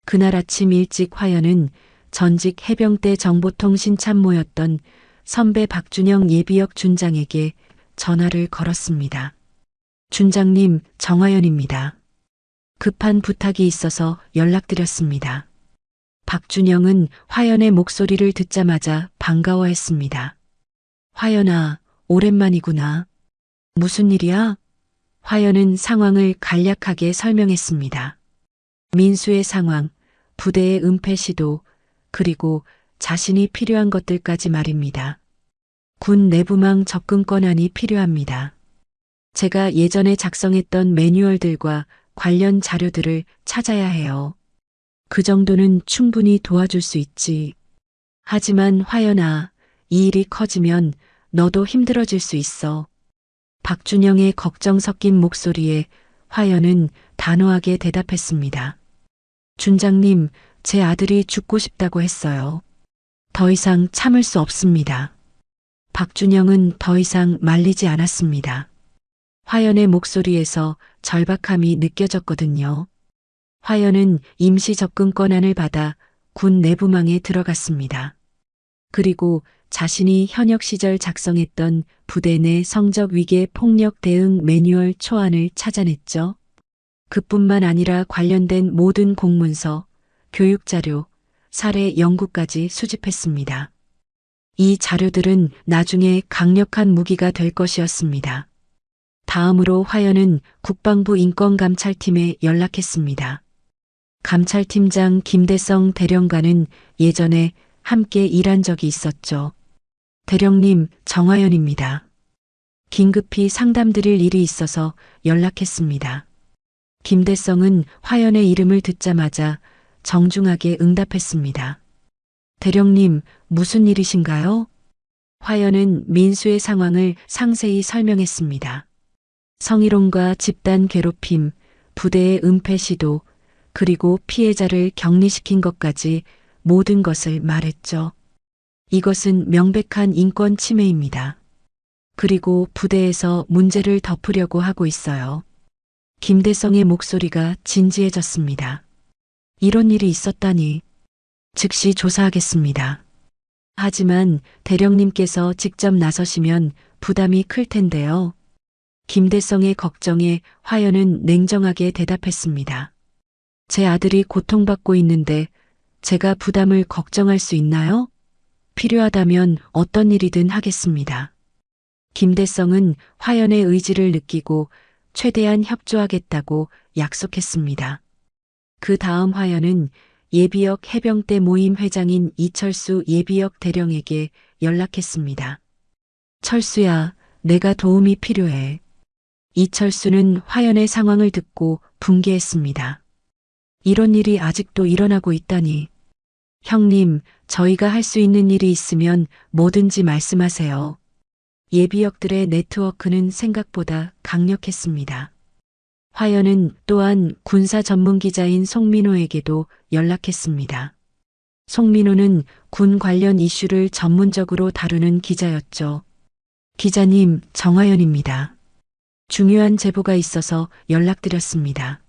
그날 아침 일찍 화연은 전직 해병대 정보통신 참모였던 선배 박준영 예비역 준장에게 전화를 걸었습니다. 준장님, 정화연입니다. 급한 부탁이 있어서 연락드렸습니다. 박준영은 화연의 목소리를 듣자마자 반가워했습니다. 화연아, 오랜만이구나. 무슨 일이야? 화연은 상황을 간략하게 설명했습니다. 민수의 상황, 부대의 은폐 시도, 그리고 자신이 필요한 것들까지 말입니다. 군 내부망 접근권안이 필요합니다. 제가 예전에 작성했던 매뉴얼들과 관련 자료들을 찾아야 해요. 그 정도는 충분히 도와줄 수 있지. 하지만 화연아, 이 일이 커지면 너도 힘들어질 수 있어. 박준영의 걱정 섞인 목소리에 화연은 단호하게 대답했습니다. 준장님, 제 아들이 죽고 싶다고 했어요. 더 이상 참을 수 없습니다. 박준영은 더 이상 말리지 않았습니다. 화연의 목소리에서 절박함이 느껴졌거든요. 화연은 임시 접근권안을 받아 군 내부망에 들어갔습니다. 그리고 자신이 현역 시절 작성했던 부대 내 성적 위계 폭력 대응 매뉴얼 초안을 찾아냈죠. 그뿐만 아니라 관련된 모든 공문서, 교육자료, 사례 연구까지 수집했습니다. 이 자료들은 나중에 강력한 무기가 될 것이었습니다. 다음으로 화연은 국방부 인권감찰팀에 연락했습니다. 감찰팀장 김대성 대령과는 예전에 함께 일한 적이 있었죠. 대령님, 정화연입니다. 긴급히 상담드릴 일이 있어서 연락했습니다. 김대성은 화연의 이름을 듣자마자 정중하게 응답했습니다. 대령님, 무슨 일이신가요? 화연은 민수의 상황을 상세히 설명했습니다. 성희롱과 집단 괴롭힘, 부대의 은폐 시도, 그리고 피해자를 격리시킨 것까지 모든 것을 말했죠. 이것은 명백한 인권 침해입니다. 그리고 부대에서 문제를 덮으려고 하고 있어요. 김대성의 목소리가 진지해졌습니다. 이런 일이 있었다니 즉시 조사하겠습니다. 하지만 대령님께서 직접 나서시면 부담이 클 텐데요. 김대성의 걱정에 화연은 냉정하게 대답했습니다. 제 아들이 고통받고 있는데 제가 부담을 걱정할 수 있나요? 필요하다면 어떤 일이든 하겠습니다. 김대성은 화연의 의지를 느끼고 최대한 협조하겠다고 약속했습니다. 그 다음 화연은 예비역 해병대 모임 회장인 이철수 예비역 대령에게 연락했습니다. 철수야, 내가 도움이 필요해. 이철수는 화연의 상황을 듣고 분개했습니다. 이런 일이 아직도 일어나고 있다니. 형님, 저희가 할 수 있는 일이 있으면 뭐든지 말씀하세요. 예비역들의 네트워크는 생각보다 강력했습니다. 화연은 또한 군사 전문 기자인 송민호에게도 연락했습니다. 송민호는 군 관련 이슈를 전문적으로 다루는 기자였죠. 기자님, 정화연입니다. 중요한 제보가 있어서 연락드렸습니다.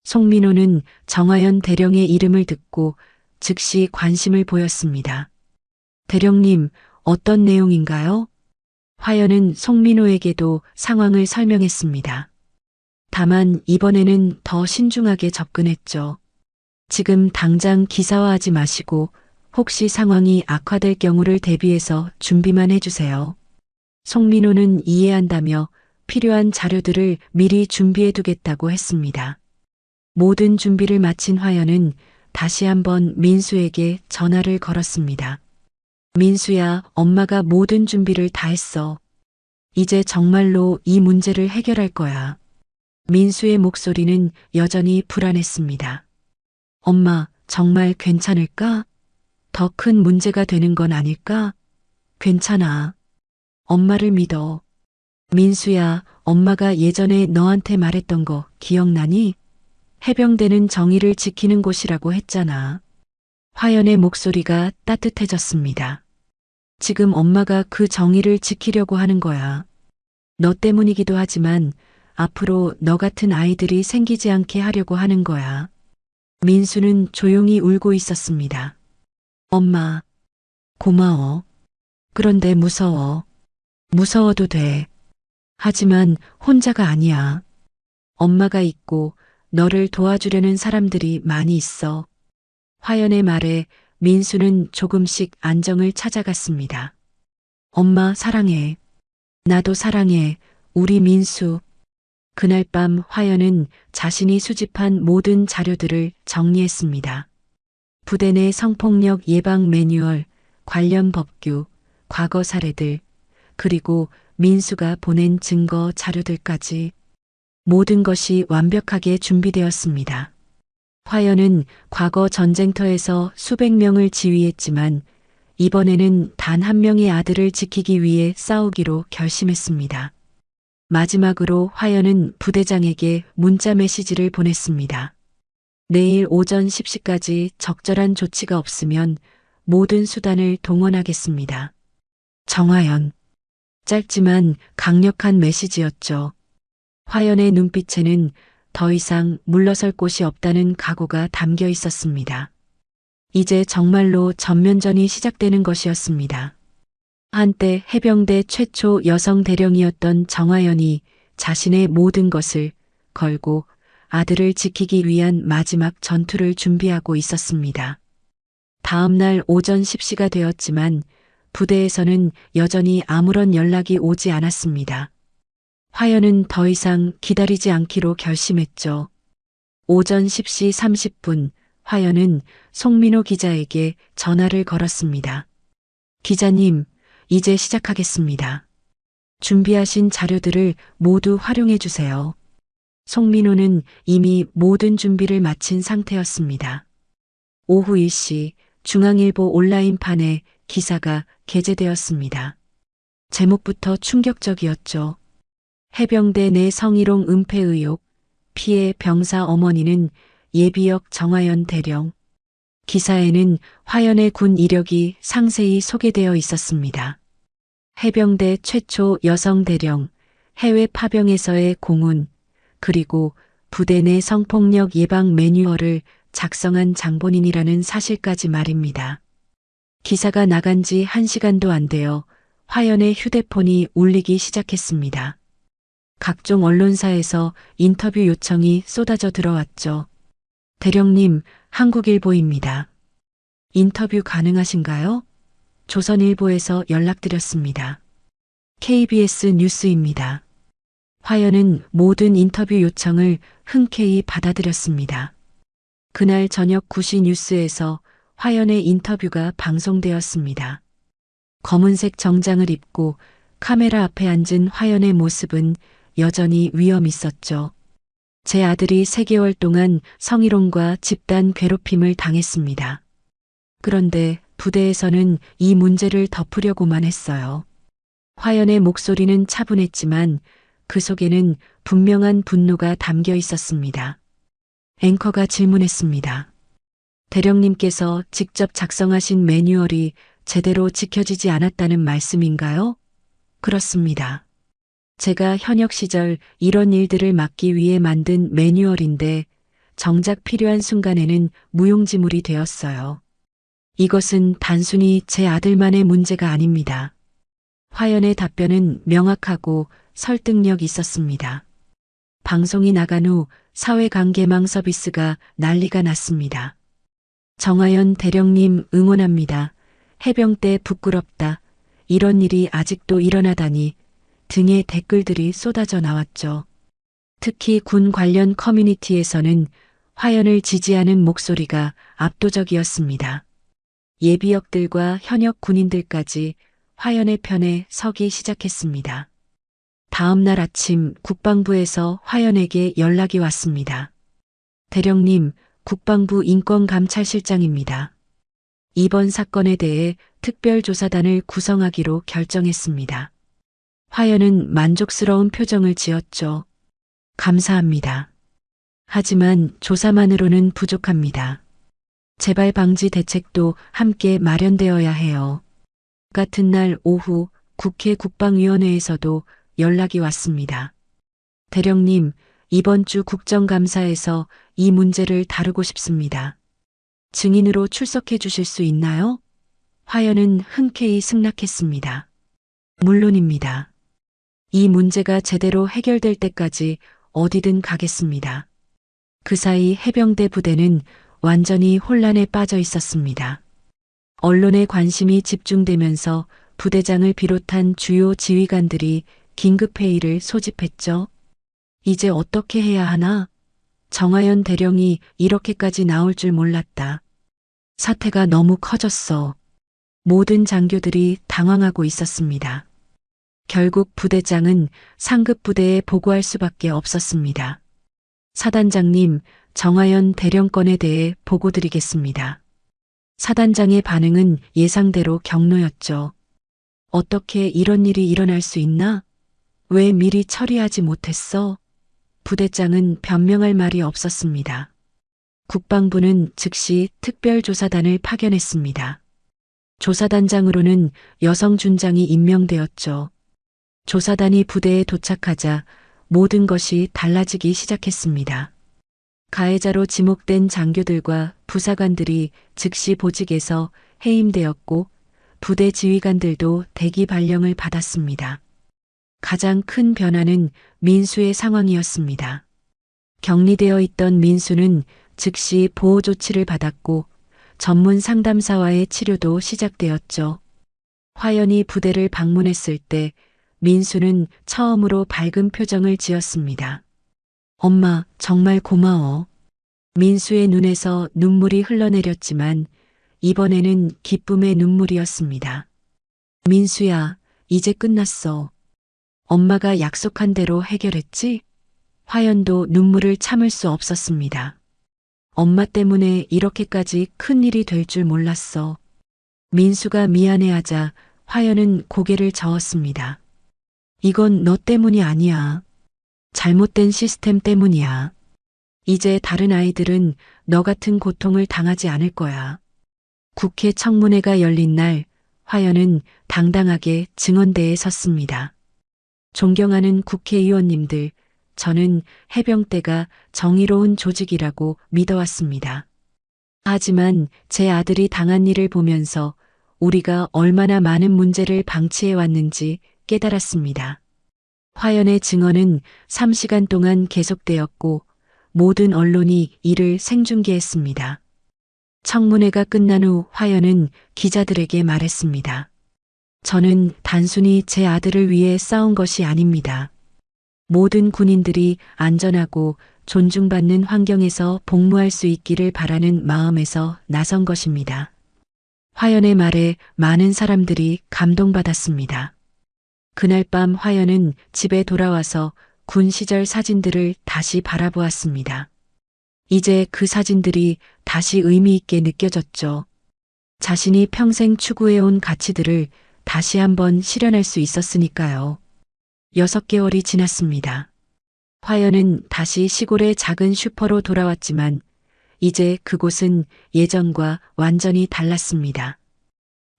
송민호는 정화연 대령의 이름을 듣고 즉시 관심을 보였습니다. 대령님, 어떤 내용인가요? 화연은 송민호에게도 상황을 설명했습니다. 다만 이번에는 더 신중하게 접근했죠. 지금 당장 기사화하지 마시고 혹시 상황이 악화될 경우를 대비해서 준비만 해주세요. 송민호는 이해한다며 필요한 자료들을 미리 준비해두겠다고 했습니다. 모든 준비를 마친 화연은 다시 한번 민수에게 전화를 걸었습니다. 민수야, 엄마가 모든 준비를 다 했어. 이제 정말로 이 문제를 해결할 거야. 민수의 목소리는 여전히 불안했습니다. 엄마, 정말 괜찮을까? 더 큰 문제가 되는 건 아닐까? 괜찮아. 엄마를 믿어. 민수야, 엄마가 예전에 너한테 말했던 거 기억나니? 해병대는 정의를 지키는 곳이라고 했잖아. 화연의 목소리가 따뜻해졌습니다. 지금 엄마가 그 정의를 지키려고 하는 거야. 너 때문이기도 하지만 앞으로 너 같은 아이들이 생기지 않게 하려고 하는 거야. 민수는 조용히 울고 있었습니다. 엄마, 고마워. 그런데 무서워. 무서워도 돼. 하지만 혼자가 아니야. 엄마가 있고 너를 도와주려는 사람들이 많이 있어. 화연의 말에 민수는 조금씩 안정을 찾아갔습니다. 엄마 사랑해. 나도 사랑해. 우리 민수. 그날 밤 화연은 자신이 수집한 모든 자료들을 정리했습니다. 부대 내 성폭력 예방 매뉴얼, 관련 법규, 과거 사례들, 그리고 민수가 보낸 증거 자료들까지 모든 것이 완벽하게 준비되었습니다. 화연은 과거 전쟁터에서 수백 명을 지휘했지만 이번에는 단 한 명의 아들을 지키기 위해 싸우기로 결심했습니다. 마지막으로 화연은 부대장에게 문자 메시지를 보냈습니다. 내일 오전 10시까지 적절한 조치가 없으면 모든 수단을 동원하겠습니다. 정화연. 짧지만 강력한 메시지였죠. 화연의 눈빛에는 더 이상 물러설 곳이 없다는 각오가 담겨 있었습니다. 이제 정말로 전면전이 시작되는 것이었습니다. 한때 해병대 최초 여성 대령이었던 정화연이 자신의 모든 것을 걸고 아들을 지키기 위한 마지막 전투를 준비하고 있었습니다. 다음 날 오전 10시가 되었지만 부대에서는 여전히 아무런 연락이 오지 않았습니다. 화연은 더 이상 기다리지 않기로 결심했죠. 오전 10시 30분 화연은 송민호 기자에게 전화를 걸었습니다. 기자님, 이제 시작하겠습니다. 준비하신 자료들을 모두 활용해 주세요. 송민호는 이미 모든 준비를 마친 상태였습니다. 오후 1시 중앙일보 온라인판에 기사가 게재되었습니다. 제목부터 충격적이었죠. 해병대 내 성희롱 은폐 의혹, 피해 병사 어머니는 예비역 정화연 대령. 기사에는 화연의 군 이력이 상세히 소개되어 있었습니다. 해병대 최초 여성 대령, 해외 파병에서의 공훈, 그리고 부대 내 성폭력 예방 매뉴얼을 작성한 장본인이라는 사실까지 말입니다. 기사가 나간 지 1시간도 안 되어 화연의 휴대폰이 울리기 시작했습니다. 각종 언론사에서 인터뷰 요청이 쏟아져 들어왔죠. 대령님, 한국일보입니다. 인터뷰 가능하신가요? 조선일보에서 연락드렸습니다. KBS 뉴스입니다. 화연은 모든 인터뷰 요청을 흔쾌히 받아들였습니다. 그날 저녁 9시 뉴스에서 화연의 인터뷰가 방송되었습니다. 검은색 정장을 입고 카메라 앞에 앉은 화연의 모습은 여전히 위험 있었죠. 제 아들이 3개월 동안 성희롱과 집단 괴롭힘을 당했습니다. 그런데 부대에서는 이 문제를 덮으려고만 했어요. 화연의 목소리는 차분했지만 그 속에는 분명한 분노가 담겨 있었습니다. 앵커가 질문했습니다. 대령님께서 직접 작성하신 매뉴얼이 제대로 지켜지지 않았다는 말씀인가요? 그렇습니다. 제가 현역 시절 이런 일들을 막기 위해 만든 매뉴얼인데 정작 필요한 순간에는 무용지물이 되었어요. 이것은 단순히 제 아들만의 문제가 아닙니다. 화연의 답변은 명확하고 설득력 있었습니다. 방송이 나간 후 사회관계망 서비스가 난리가 났습니다. 정화연 대령님 응원합니다. 해병 때 부끄럽다. 이런 일이 아직도 일어나다니 등의 댓글들이 쏟아져 나왔죠. 특히 군 관련 커뮤니티에서는 화연을 지지하는 목소리가 압도적이었습니다. 예비역들과 현역 군인들까지 화연의 편에 서기 시작했습니다. 다음 날 아침 국방부에서 화연에게 연락이 왔습니다. 대령님, 국방부 인권감찰실장입니다. 이번 사건에 대해 특별조사단을 구성하기로 결정했습니다. 화연은 만족스러운 표정을 지었죠. 감사합니다. 하지만 조사만으로는 부족합니다. 재발 방지 대책도 함께 마련되어야 해요. 같은 날 오후 국회 국방위원회에서도 연락이 왔습니다. 대령님, 이번 주 국정감사에서 이 문제를 다루고 싶습니다. 증인으로 출석해 주실 수 있나요? 화연은 흔쾌히 승낙했습니다. 물론입니다. 이 문제가 제대로 해결될 때까지 어디든 가겠습니다. 그 사이 해병대 부대는 완전히 혼란에 빠져 있었습니다. 언론의 관심이 집중되면서 부대장을 비롯한 주요 지휘관들이 긴급회의를 소집했죠. 이제 어떻게 해야 하나? 정화연 대령이 이렇게까지 나올 줄 몰랐다. 사태가 너무 커졌어. 모든 장교들이 당황하고 있었습니다. 결국 부대장은 상급 부대에 보고할 수밖에 없었습니다. 사단장님, 정화연 대령 건에 대해 보고드리겠습니다. 사단장의 반응은 예상대로 경로였죠. 어떻게 이런 일이 일어날 수 있나? 왜 미리 처리하지 못했어? 부대장은 변명할 말이 없었습니다. 국방부는 즉시 특별조사단을 파견했습니다. 조사단장으로는 여성 준장이 임명되었죠. 조사단이 부대에 도착하자 모든 것이 달라지기 시작했습니다. 가해자로 지목된 장교들과 부사관들이 즉시 보직에서 해임되었고 부대 지휘관들도 대기 발령을 받았습니다. 가장 큰 변화는 민수의 상황이었습니다. 격리되어 있던 민수는 즉시 보호 조치를 받았고 전문 상담사와의 치료도 시작되었죠. 화연이 부대를 방문했을 때 민수는 처음으로 밝은 표정을 지었습니다. 엄마, 정말 고마워. 민수의 눈에서 눈물이 흘러내렸지만 이번에는 기쁨의 눈물이었습니다. 민수야, 이제 끝났어. 엄마가 약속한 대로 해결했지? 화연도 눈물을 참을 수 없었습니다. 엄마 때문에 이렇게까지 큰 일이 될 줄 몰랐어. 민수가 미안해하자 화연은 고개를 저었습니다. 이건 너 때문이 아니야. 잘못된 시스템 때문이야. 이제 다른 아이들은 너 같은 고통을 당하지 않을 거야. 국회 청문회가 열린 날 화연은 당당하게 증언대에 섰습니다. 존경하는 국회의원님들, 저는 해병대가 정의로운 조직이라고 믿어왔습니다. 하지만 제 아들이 당한 일을 보면서 우리가 얼마나 많은 문제를 방치해 왔는지 깨달았습니다. 화연의 증언은 3시간 동안 계속되었고 모든 언론이 이를 생중계했습니다. 청문회가 끝난 후 화연은 기자들에게 말했습니다. 저는 단순히 제 아들을 위해 싸운 것이 아닙니다. 모든 군인들이 안전하고 존중받는 환경에서 복무할 수 있기를 바라는 마음에서 나선 것입니다. 화연의 말에 많은 사람들이 감동받았습니다. 그날 밤 화연은 집에 돌아와서 군 시절 사진들을 다시 바라보았습니다. 이제 그 사진들이 다시 의미 있게 느껴졌죠. 자신이 평생 추구해온 가치들을 다시 한번 실현할 수 있었으니까요. 6개월이 지났습니다. 화연은 다시 시골의 작은 슈퍼로 돌아왔지만 이제 그곳은 예전과 완전히 달랐습니다.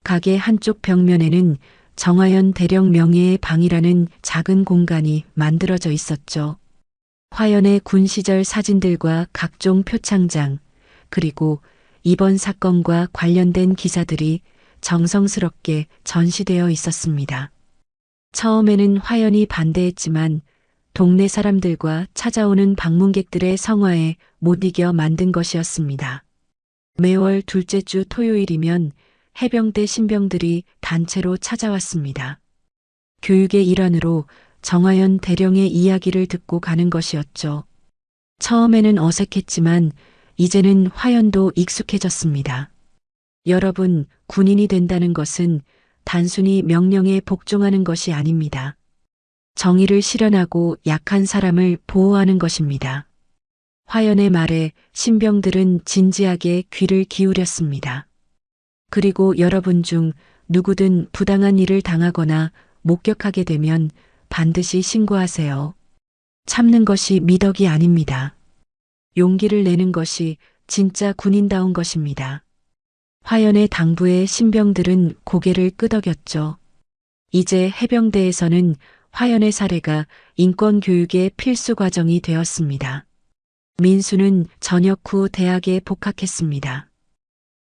가게 한쪽 벽면에는 정화연 대령 명예의 방이라는 작은 공간이 만들어져 있었죠. 화연의 군 시절 사진들과 각종 표창장, 그리고 이번 사건과 관련된 기사들이 정성스럽게 전시되어 있었습니다. 처음에는 화연이 반대했지만 동네 사람들과 찾아오는 방문객들의 성화에 못 이겨 만든 것이었습니다. 매월 둘째 주 토요일이면 해병대 신병들이 단체로 찾아왔습니다. 교육의 일환으로 정화연 대령의 이야기를 듣고 가는 것이었죠. 처음에는 어색했지만 이제는 화연도 익숙해졌습니다. 여러분, 군인이 된다는 것은 단순히 명령에 복종하는 것이 아닙니다. 정의를 실현하고 약한 사람을 보호하는 것입니다. 화연의 말에 신병들은 진지하게 귀를 기울였습니다. 그리고 여러분 중 누구든 부당한 일을 당하거나 목격하게 되면 반드시 신고하세요. 참는 것이 미덕이 아닙니다. 용기를 내는 것이 진짜 군인다운 것입니다. 화연의 당부에 신병들은 고개를 끄덕였죠. 이제 해병대에서는 화연의 사례가 인권교육의 필수 과정이 되었습니다. 민수는 전역 후 대학에 복학했습니다.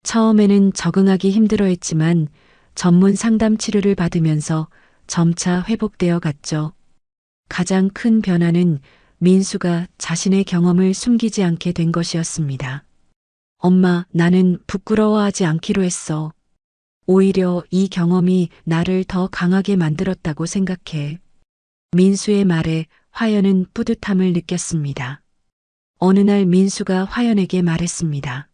처음에는 적응하기 힘들어했지만 전문 상담 치료를 받으면서 점차 회복되어 갔죠. 가장 큰 변화는 민수가 자신의 경험을 숨기지 않게 된 것이었습니다. 엄마, 나는 부끄러워하지 않기로 했어. 오히려 이 경험이 나를 더 강하게 만들었다고 생각해. 민수의 말에 화연은 뿌듯함을 느꼈습니다. 어느 날 민수가 화연에게 말했습니다.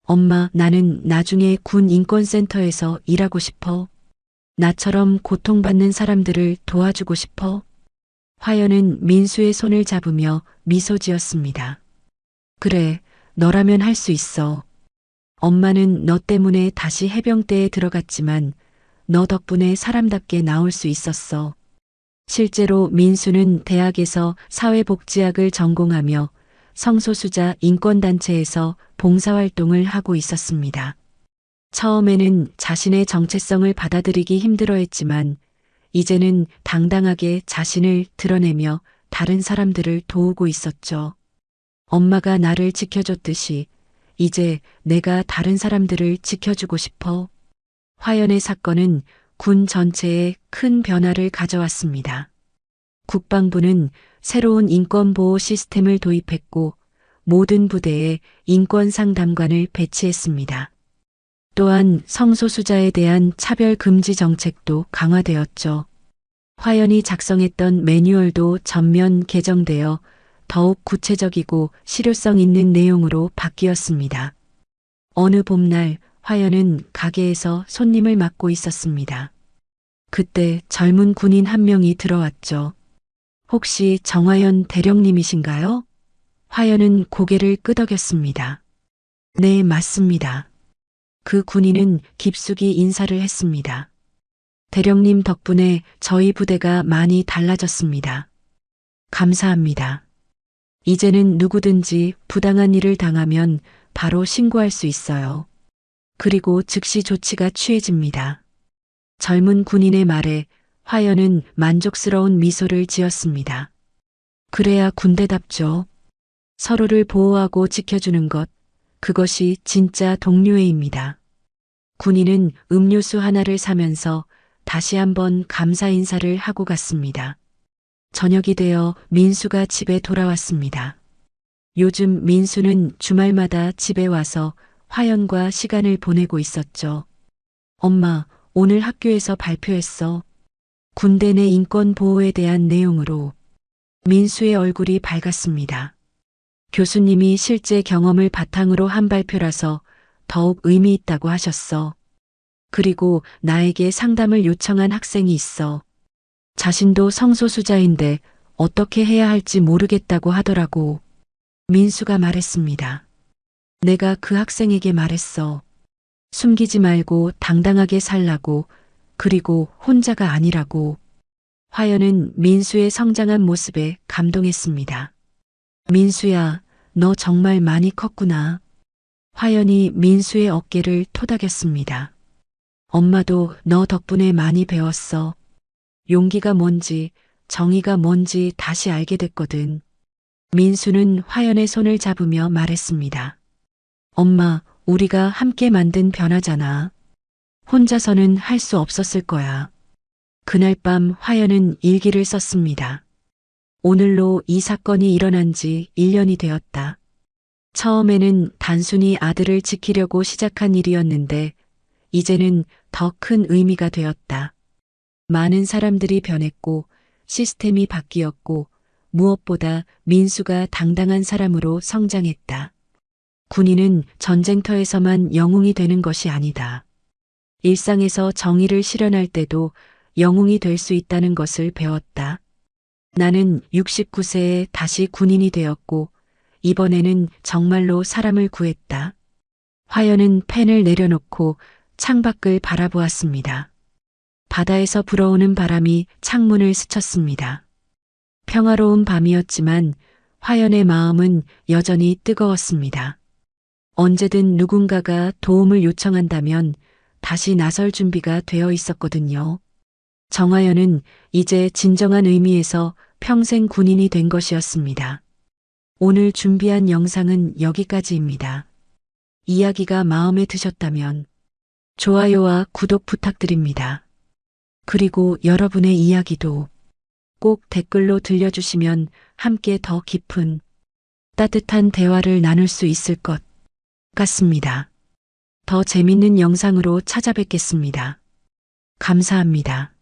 엄마, 나는 나중에 군 인권센터에서 일하고 싶어. 나처럼 고통받는 사람들을 도와주고 싶어. 화연은 민수의 손을 잡으며 미소 지었습니다. 그래, 너라면 할 수 있어. 엄마는 너 때문에 다시 해병대에 들어갔지만 너 덕분에 사람답게 나올 수 있었어. 실제로 민수는 대학에서 사회복지학을 전공하며 성소수자 인권단체에서 봉사활동을 하고 있었습니다. 처음에는 자신의 정체성을 받아들이기 힘들어했지만 이제는 당당하게 자신을 드러내며 다른 사람들을 도우고 있었죠. 엄마가 나를 지켜줬듯이 이제 내가 다른 사람들을 지켜주고 싶어. 화연의 사건은 군 전체에 큰 변화를 가져왔습니다. 국방부는 새로운 인권보호 시스템을 도입했고 모든 부대에 인권상담관을 배치했습니다. 또한 성소수자에 대한 차별 금지 정책도 강화되었죠. 화연이 작성했던 매뉴얼도 전면 개정되어 더욱 구체적이고 실효성 있는 내용으로 바뀌었습니다. 어느 봄날 화연은 가게에서 손님을 맡고 있었습니다. 그때 젊은 군인 한 명이 들어왔죠. 혹시 정화연 대령님이신가요? 화연은 고개를 끄덕였습니다. 네, 맞습니다. 그 군인은 깊숙이 인사를 했습니다. 대령님 덕분에 저희 부대가 많이 달라졌습니다. 감사합니다. 이제는 누구든지 부당한 일을 당하면 바로 신고할 수 있어요. 그리고 즉시 조치가 취해집니다. 젊은 군인의 말에 화연은 만족스러운 미소를 지었습니다. 그래야 군대답죠. 서로를 보호하고 지켜주는 것, 그것이 진짜 동료애입니다. 군인은 음료수 하나를 사면서 다시 한번 감사 인사를 하고 갔습니다. 저녁이 되어 민수가 집에 돌아왔습니다. 요즘 민수는 주말마다 집에 와서 화연과 시간을 보내고 있었죠. 엄마, 오늘 학교에서 발표했어. 군대 내 인권 보호에 대한 내용으로. 민수의 얼굴이 밝았습니다. 교수님이 실제 경험을 바탕으로 한 발표라서 더욱 의미 있다고 하셨어. 그리고 나에게 상담을 요청한 학생이 있어. 자신도 성소수자인데 어떻게 해야 할지 모르겠다고 하더라고. 민수가 말했습니다. 내가 그 학생에게 말했어. 숨기지 말고 당당하게 살라고, 그리고 혼자가 아니라고. 화연은 민수의 성장한 모습에 감동했습니다. 민수야, 너 정말 많이 컸구나. 화연이 민수의 어깨를 토닥였습니다. 엄마도 너 덕분에 많이 배웠어. 용기가 뭔지, 정의가 뭔지 다시 알게 됐거든. 민수는 화연의 손을 잡으며 말했습니다. 엄마, 우리가 함께 만든 변화잖아. 혼자서는 할 수 없었을 거야. 그날 밤 화연은 일기를 썼습니다. 오늘로 이 사건이 일어난 지 1년이 되었다. 처음에는 단순히 아들을 지키려고 시작한 일이었는데 이제는 더 큰 의미가 되었다. 많은 사람들이 변했고 시스템이 바뀌었고 무엇보다 민수가 당당한 사람으로 성장했다. 군인은 전쟁터에서만 영웅이 되는 것이 아니다. 일상에서 정의를 실현할 때도 영웅이 될 수 있다는 것을 배웠다. 나는 69세에 다시 군인이 되었고 이번에는 정말로 사람을 구했다. 화연은 펜을 내려놓고 창밖을 바라보았습니다. 바다에서 불어오는 바람이 창문을 스쳤습니다. 평화로운 밤이었지만 화연의 마음은 여전히 뜨거웠습니다. 언제든 누군가가 도움을 요청한다면 다시 나설 준비가 되어 있었거든요. 정화연은 이제 진정한 의미에서 평생 군인이 된 것이었습니다. 오늘 준비한 영상은 여기까지입니다. 이야기가 마음에 드셨다면 좋아요와 구독 부탁드립니다. 그리고 여러분의 이야기도 꼭 댓글로 들려주시면 함께 더 깊은 따뜻한 대화를 나눌 수 있을 것 같습니다. 더 재밌는 영상으로 찾아뵙겠습니다. 감사합니다.